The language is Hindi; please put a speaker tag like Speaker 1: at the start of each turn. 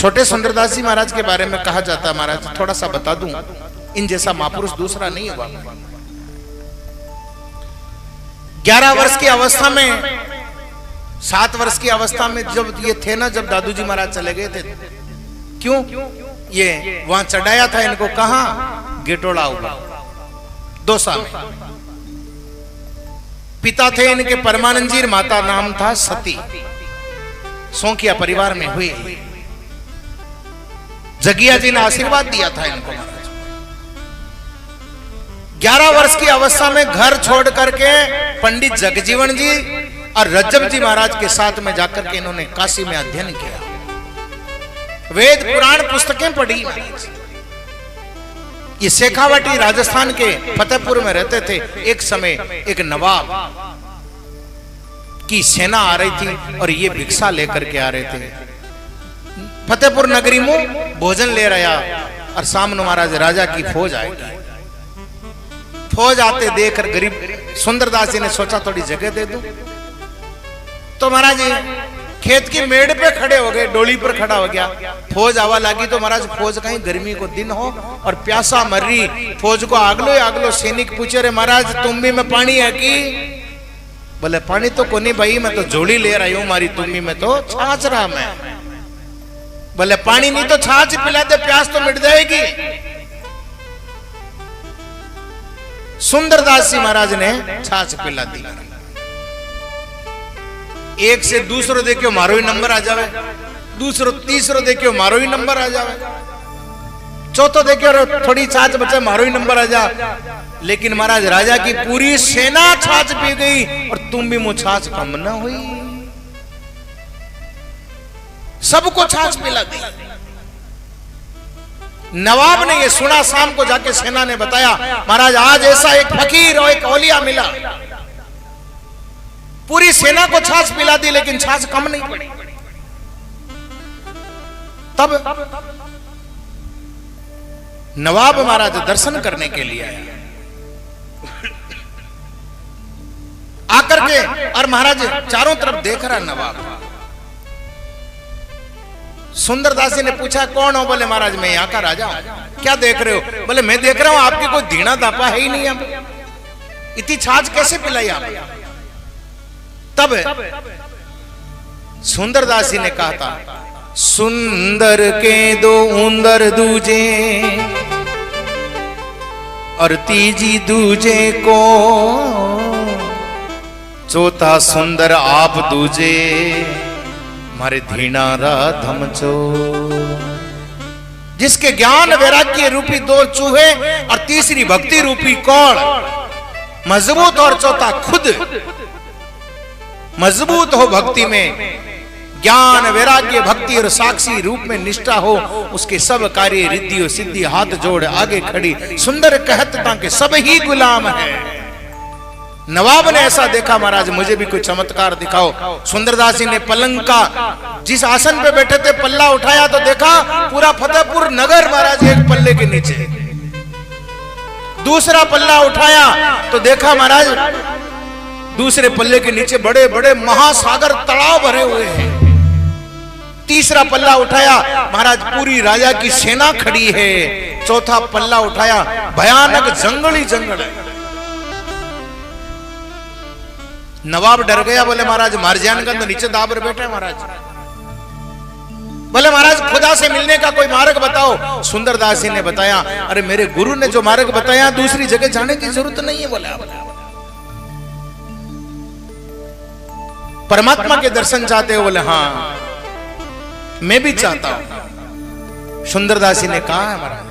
Speaker 1: छोटे सुंदरदास जी महाराज के बारे में कहा जाता है, महाराज थोड़ा सा बता दूं, इन जैसा महापुरुष दूसरा नहीं हुआ। 11 वर्ष की अवस्था में, 7 वर्ष की अवस्था में जब ये थे ना, जब दादू जी महाराज चले गए थे, क्यों ये वहां चढ़ाया था इनको, कहां, गेटोड़ा हुआ दोसा में। पिता थे इनके परमानंद जी, माता नाम था सती, सोंकिया परिवार में हुई। जगिया जी ने आशीर्वाद दिया था इनको। 11 वर्ष की अवस्था में घर छोड़ करके पंडित जगजीवन जी और रज्जब जी महाराज के साथ में जाकर के इन्होंने काशी में अध्ययन किया, वेद पुराण पुस्तकें पढ़ी। ये शेखावटी राजस्थान के फतेहपुर में रहते थे। एक समय एक नवाब की सेना आ रही थी और ये भिक्षा लेकर के आ रहे थे। फतेहपुर नगरी में भोजन ले रहा और सामने महाराज राजा की फौज आएगी। फौज आते देखकर गरीब सुंदरदास जी ने सोचा थोड़ी जगह दे दूं, तो महाराज खेत की मेड़ पे खड़े हो गए, डोली पर खड़ा हो गया। फौज आवा लगी तो महाराज फौज कहीं गर्मी को दिन हो और प्यासा मर रही, फौज को आगलो आगलो। सैनिक पूछे, रे महाराज तुम्बी में पानी है की? बोले पानी तो कोनी भाई, मैं तो जोड़ी ले रही हूं, मारी तुम्बी में तो छाछ रहा मैं। बोले पानी नहीं तो छाछ पिला दे, प्यास तो मिट जाएगी। सुंदरदास जी महाराज ने छाछ पिला दी। एक से दूसरो देखियो मारो ही नंबर आ जावे, दूसरो तीसरो देखियो मारो ही नंबर आ जावे, चौथो देखियो थोड़ी छाछ बचे मारो ही नंबर आ जा। लेकिन महाराज राजा की पूरी सेना छाछ पी गई और तुम भी मुझ छाछ कम ना हुई, सबको छाछ पिला दी। नवाब ने ये सुना, शाम को जाके सेना ने बताया, महाराज आज ऐसा एक फकीर और एक औलिया मिला, पूरी सेना को छाछ पिला दी लेकिन छाछ कम नहीं पड़ी। तब नवाब महाराज दर्शन करने के लिए आया, आकर के और महाराज चारों तरफ देख रहा नवाब। सुंदरदास जी ने पूछा कौन हो? बोले महाराज मैं यहाँ का राजा हूं। क्या देख रहे हो? बोले मैं देख रहा हूं आपकी कोई धीना दापा है ही नहीं, हम इतनी छाछ कैसे पिलाई आप? तब सुंदरदास जी ने कहा था, सुंदर के दो उंदर दूजे और तीजी दूजे को, चौथा सुंदर आप दूजे मारे धीना राधम चो। जिसके ज्ञान वैराग्य रूपी 2 चूहे और तीसरी भक्ति रूपी कौड़ मजबूत, और चौथा खुद मजबूत हो भक्ति में, ज्ञान वैराग्य भक्ति और साक्षी रूप में निष्ठा हो, उसके सब कार्य रिद्धि और सिद्धि हाथ जोड़ आगे खड़ी। सुंदर कहता कि सब ही गुलाम है। नवाब ने ऐसा देखा, महाराज मुझे भी कोई चमत्कार दिखाओ। सुंदरदास जी ने पलंग का जिस आसन पे बैठे थे पल्ला उठाया तो देखा पूरा फतेहपुर नगर महाराज एक पल्ले के नीचे। दूसरा पल्ला उठाया तो देखा महाराज दूसरे पल्ले के नीचे बड़े बड़े महासागर तलाव भरे हुए हैं। तीसरा पल्ला उठाया महाराज पूरी राजा की सेना खड़ी है। चौथा पल्ला उठाया भयानक जंगल ही जंगल है। नवाब डर गया, बोले महाराज मार जान का तो नीचे दाबर बैठे महाराज। बोले महाराज खुदा से मिलने का कोई मार्ग बताओ। सुंदरदास जी ने बताया, अरे मेरे गुरु ने जो मार्ग बताया दूसरी जगह जाने की जरूरत नहीं है। बोला परमात्मा के दर्शन चाहते हो? बोले हाँ मैं भी चाहता हूं। सुंदरदास जी ने कहा है महाराज